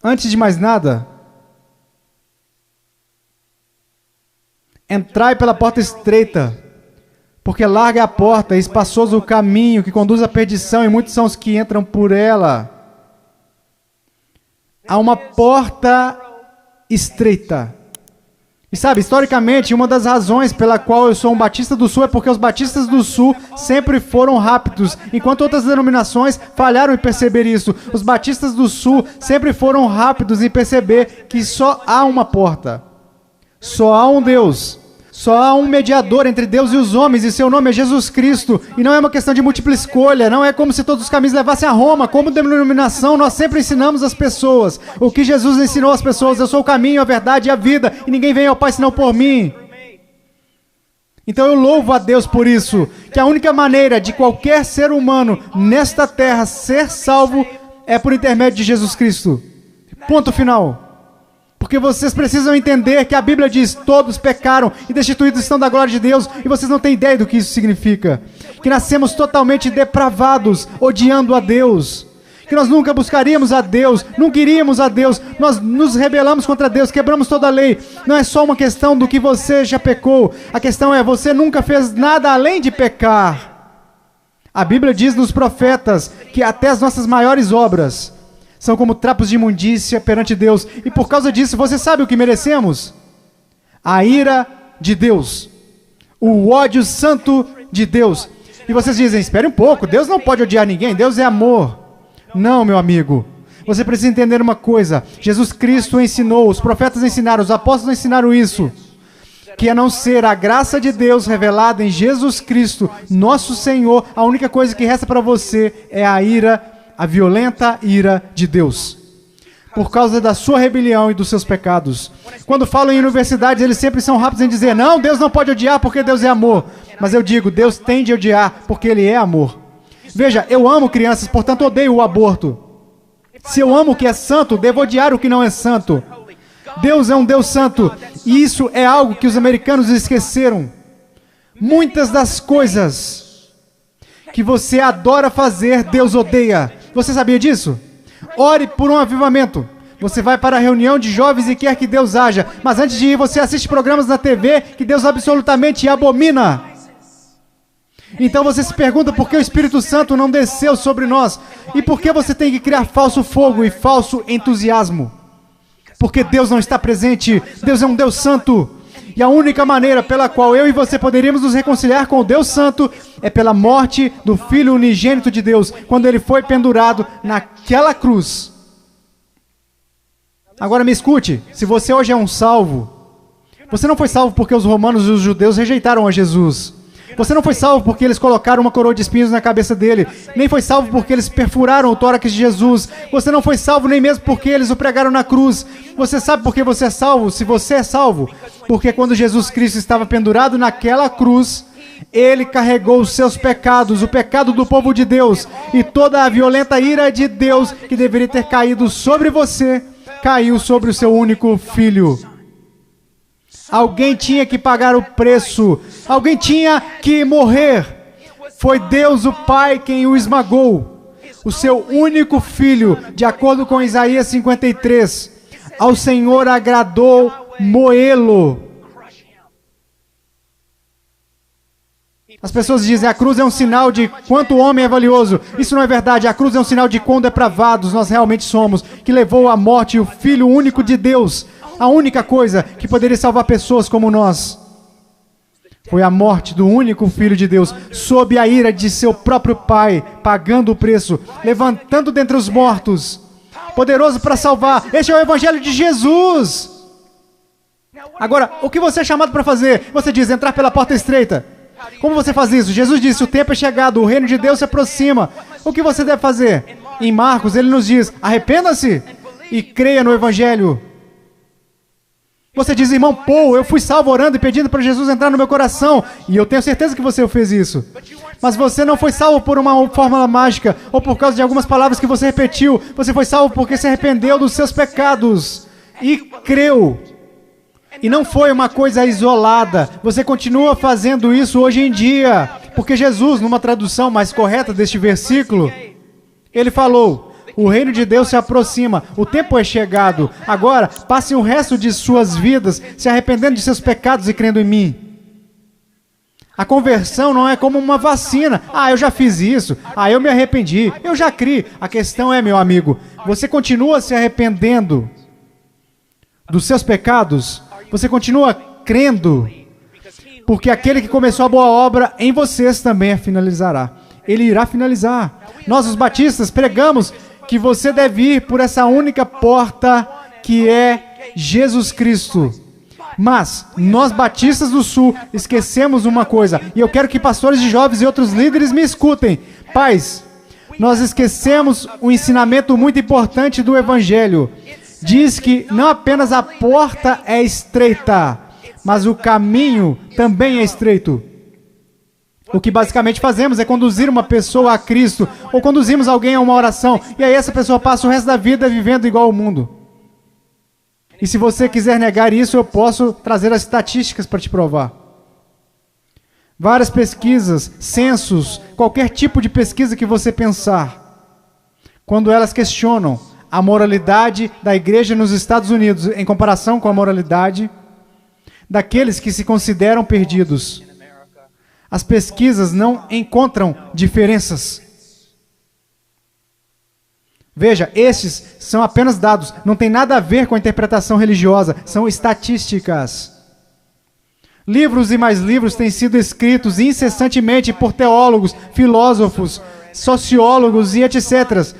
Antes de mais nada, entrai pela porta estreita, porque larga é a porta e espaçoso o caminho que conduz à perdição, e muitos são os que entram por ela. Há uma porta estreita. E sabe, historicamente, uma das razões pela qual eu sou um Batista do Sul é porque os Batistas do Sul sempre foram rápidos, enquanto outras denominações falharam em perceber isso. Os Batistas do Sul sempre foram rápidos em perceber que só há uma porta. Só há um Deus. Só há um mediador entre Deus e os homens, e seu nome é Jesus Cristo. E não é uma questão de múltipla escolha, não é como se todos os caminhos levassem a Roma. Como denominação, nós sempre ensinamos às pessoas o que Jesus ensinou às pessoas: eu sou o caminho, a verdade e a vida, e ninguém vem ao Pai senão por mim. Então eu louvo a Deus por isso, que a única maneira de qualquer ser humano nesta terra ser salvo é por intermédio de Jesus Cristo. Ponto final. Porque vocês precisam entender que a Bíblia diz: todos pecaram e destituídos estão da glória de Deus, e vocês não têm ideia do que isso significa. Que nascemos totalmente depravados, odiando a Deus. Que nós nunca buscaríamos a Deus, nunca iríamos a Deus, nós nos rebelamos contra Deus, quebramos toda a lei. Não é só uma questão do que você já pecou, a questão é: você nunca fez nada além de pecar. A Bíblia diz nos profetas que até as nossas maiores obras são como trapos de imundícia perante Deus. E por causa disso, você sabe o que merecemos? A ira de Deus. O ódio santo de Deus. E vocês dizem: espere um pouco, Deus não pode odiar ninguém, Deus é amor. Não, meu amigo. Você precisa entender uma coisa. Jesus Cristo ensinou, os profetas ensinaram, os apóstolos ensinaram isso. Que a não ser a graça de Deus revelada em Jesus Cristo, nosso Senhor, a única coisa que resta para você é a violenta ira de Deus, por causa da sua rebelião e dos seus pecados. Quando falam em universidades, eles sempre são rápidos em dizer: não, Deus não pode odiar porque Deus é amor. Mas eu digo: Deus tem de odiar porque Ele é amor. Veja, eu amo crianças, portanto odeio o aborto. Se eu amo o que é santo, devo odiar o que não é santo. Deus é um Deus santo, e isso é algo que os americanos esqueceram. Muitas das coisas que você adora fazer, Deus odeia. Você sabia disso? Ore por um avivamento. Você vai para a reunião de jovens e quer que Deus haja, mas antes de ir, você assiste programas na TV que Deus absolutamente abomina. Então você se pergunta por que o Espírito Santo não desceu sobre nós, e por que você tem que criar falso fogo e falso entusiasmo. Porque Deus não está presente. Deus é um Deus santo. E a única maneira pela qual eu e você poderíamos nos reconciliar com o Deus Santo é pela morte do Filho unigênito de Deus, quando Ele foi pendurado naquela cruz. Agora me escute, se você hoje é um salvo, você não foi salvo porque os romanos e os judeus rejeitaram a Jesus. Você não foi salvo porque eles colocaram uma coroa de espinhos na cabeça dele. Nem foi salvo porque eles perfuraram o tórax de Jesus. Você não foi salvo nem mesmo porque eles o pregaram na cruz. Você sabe por que você é salvo? Se você é salvo, porque quando Jesus Cristo estava pendurado naquela cruz, Ele carregou os seus pecados, o pecado do povo de Deus, e toda a violenta ira de Deus que deveria ter caído sobre você, caiu sobre o seu único filho. Alguém tinha que pagar o preço. Alguém tinha que morrer. Foi Deus o Pai quem o esmagou. O seu único filho, de acordo com Isaías 53. Ao Senhor agradou moê-lo. As pessoas dizem: a cruz é um sinal de quanto o homem é valioso. Isso não é verdade. A cruz é um sinal de quão depravados nós realmente somos, que levou à morte o Filho único de Deus. A única coisa que poderia salvar pessoas como nós foi a morte do único Filho de Deus, sob a ira de seu próprio Pai, pagando o preço, levantando dentre os mortos, poderoso para salvar. Este é o Evangelho de Jesus. Agora, o que você é chamado para fazer? Você diz: entrar pela porta estreita. Como você faz isso? Jesus disse: o tempo é chegado, o reino de Deus se aproxima. O que você deve fazer? Em Marcos, ele nos diz: arrependa-se e creia no Evangelho. Você diz: irmão Paul, eu fui salvo orando e pedindo para Jesus entrar no meu coração. E eu tenho certeza que você fez isso. Mas você não foi salvo por uma fórmula mágica ou por causa de algumas palavras que você repetiu. Você foi salvo porque se arrependeu dos seus pecados e creu. E não foi uma coisa isolada. Você continua fazendo isso hoje em dia. Porque Jesus, numa tradução mais correta deste versículo, ele falou: O reino de Deus se aproxima. O tempo é chegado. Agora, passem o resto de suas vidas se arrependendo de seus pecados e crendo em mim. A conversão não é como uma vacina. Ah, eu já fiz isso. Ah, eu me arrependi. Eu já criei. A questão é, meu amigo, você continua se arrependendo dos seus pecados? Você continua crendo? Porque aquele que começou a boa obra em vocês também a finalizará. Ele irá finalizar. Nós, os batistas, pregamos que você deve ir por essa única porta que é Jesus Cristo. Mas nós, batistas do Sul, esquecemos uma coisa. E eu quero que pastores de jovens e outros líderes me escutem. Pais, nós esquecemos um ensinamento muito importante do Evangelho. Diz que não apenas a porta é estreita, mas o caminho também é estreito. O que basicamente fazemos é conduzir uma pessoa a Cristo, ou conduzimos alguém a uma oração, e aí essa pessoa passa o resto da vida vivendo igual ao mundo. E se você quiser negar isso, eu posso trazer as estatísticas para te provar. Várias pesquisas, censos, qualquer tipo de pesquisa que você pensar, quando elas questionam a moralidade da igreja nos Estados Unidos em comparação com a moralidade daqueles que se consideram perdidos, as pesquisas não encontram diferenças. Veja, estes são apenas dados, não tem nada a ver com a interpretação religiosa, são estatísticas. Livros e mais livros têm sido escritos incessantemente por teólogos, filósofos, sociólogos e etc.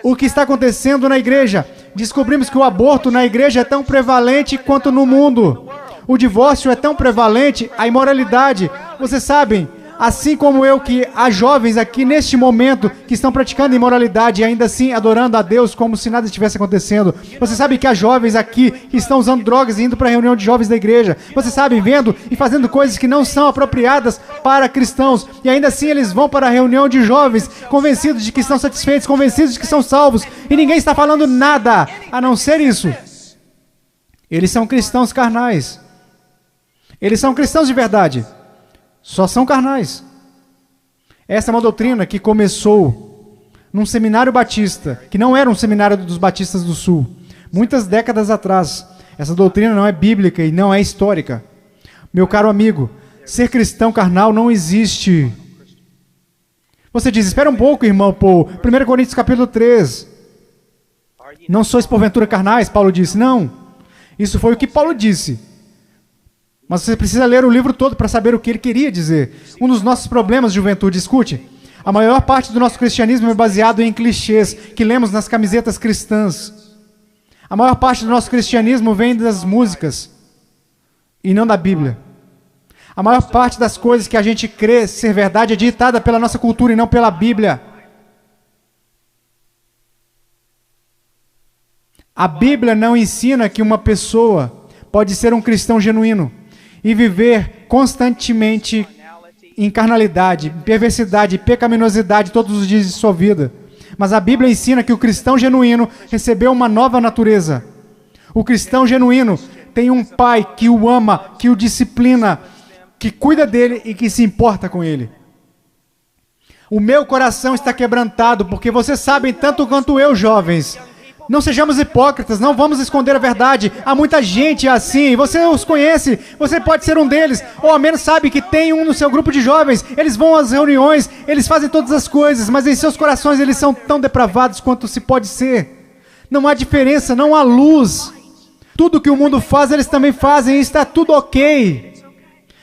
O que está acontecendo na igreja? Descobrimos que o aborto na igreja é tão prevalente quanto no mundo. O divórcio é tão prevalente, a imoralidade. Vocês sabem, assim como eu, que há jovens aqui neste momento que estão praticando imoralidade e ainda assim adorando a Deus como se nada estivesse acontecendo. Você sabe que há jovens aqui que estão usando drogas e indo para a reunião de jovens da igreja. Você sabe, vendo e fazendo coisas que não são apropriadas para cristãos. E ainda assim eles vão para a reunião de jovens convencidos de que estão satisfeitos, convencidos de que são salvos. E ninguém está falando nada a não ser isso. Eles são cristãos carnais. Eles são cristãos de verdade. Só são carnais. Essa é uma doutrina que começou num seminário batista, que não era um seminário dos batistas do Sul, muitas décadas atrás. Essa doutrina não é bíblica e não é histórica. Meu caro amigo, ser cristão carnal não existe. Você diz, espera um pouco, irmão Paul. 1 Coríntios capítulo 3. Não sois porventura carnais, Paulo disse. Não. Isso foi o que Paulo disse. Mas você precisa ler o livro todo para saber o que ele queria dizer. Um dos nossos problemas, juventude, escute. A maior parte do nosso cristianismo é baseado em clichês que lemos nas camisetas cristãs. A maior parte do nosso cristianismo vem das músicas e não da Bíblia. A maior parte das coisas que a gente crê ser verdade é ditada pela nossa cultura e não pela Bíblia. A Bíblia não ensina que uma pessoa pode ser um cristão genuíno e viver constantemente em carnalidade, perversidade, pecaminosidade todos os dias de sua vida. Mas a Bíblia ensina que o cristão genuíno recebeu uma nova natureza. O cristão genuíno tem um pai que o ama, que o disciplina, que cuida dele e que se importa com ele. O meu coração está quebrantado, porque vocês sabem tanto quanto eu, jovens. Não sejamos hipócritas, não vamos esconder a verdade. Há muita gente assim, você os conhece, você pode ser um deles, ou ao menos sabe que tem um no seu grupo de jovens. Eles vão às reuniões, eles fazem todas as coisas, mas em seus corações eles são tão depravados quanto se pode ser. Não há diferença, não há luz. Tudo que o mundo faz, eles também fazem, e está tudo ok.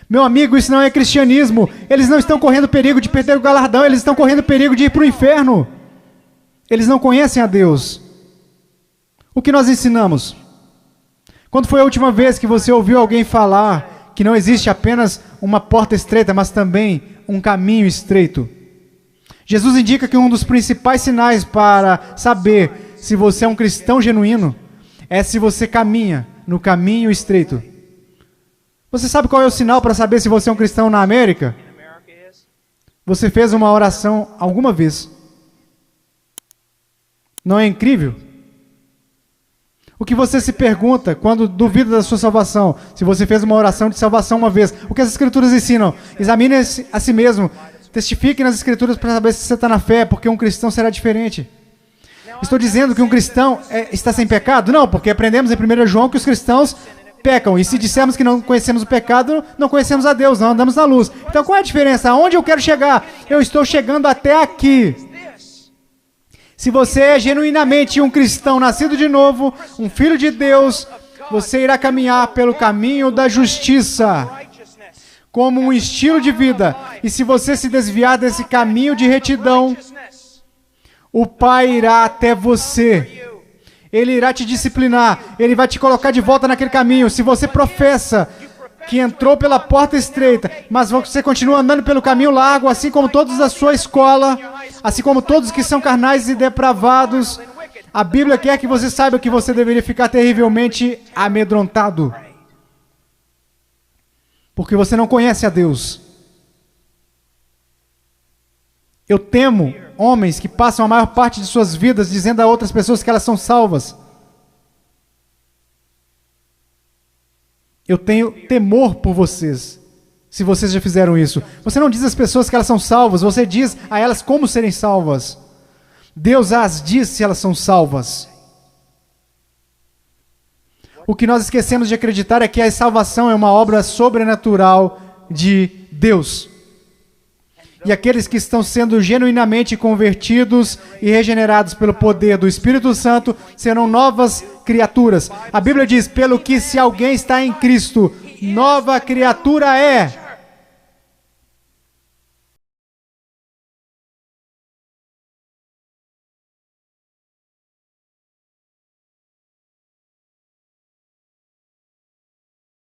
Meu amigo, isso não é cristianismo. Eles não estão correndo perigo de perder o galardão, eles estão correndo perigo de ir para o inferno. Eles não conhecem a Deus. O que nós ensinamos? Quando foi a última vez que você ouviu alguém falar que não existe apenas uma porta estreita, mas também um caminho estreito? Jesus indica que um dos principais sinais para saber se você é um cristão genuíno é se você caminha no caminho estreito. Você sabe qual é o sinal para saber se você é um cristão na América? Você fez uma oração alguma vez. Não é incrível? O que você se pergunta quando duvida da sua salvação? Se você fez uma oração de salvação uma vez, o que as Escrituras ensinam? Examine a si mesmo. Testifique nas Escrituras para saber se você está na fé, porque um cristão será diferente. Estou dizendo que um cristão está sem pecado? Não, porque aprendemos em 1 João que os cristãos pecam. E se dissermos que não conhecemos o pecado, não conhecemos a Deus, não andamos na luz. Então qual é a diferença? Aonde eu quero chegar? Eu estou chegando até aqui. Se você é genuinamente um cristão nascido de novo, um filho de Deus, você irá caminhar pelo caminho da justiça, como um estilo de vida. E se você se desviar desse caminho de retidão, o Pai irá até você. Ele irá te disciplinar. Ele vai te colocar de volta naquele caminho. Se você professa que entrou pela porta estreita, mas você continua andando pelo caminho largo, assim como todos da sua escola, assim como todos que são carnais e depravados, a Bíblia quer que você saiba que você deveria ficar terrivelmente amedrontado. Porque você não conhece a Deus. Eu temo homens que passam a maior parte de suas vidas dizendo a outras pessoas que elas são salvas. Eu tenho temor por vocês, se vocês já fizeram isso. Você não diz às pessoas que elas são salvas, você diz a elas como serem salvas. Deus as diz se elas são salvas. O que nós esquecemos de acreditar é que a salvação é uma obra sobrenatural de Deus. E aqueles que estão sendo genuinamente convertidos e regenerados pelo poder do Espírito Santo serão novas criaturas. A Bíblia diz, pelo que se alguém está em Cristo, nova criatura é.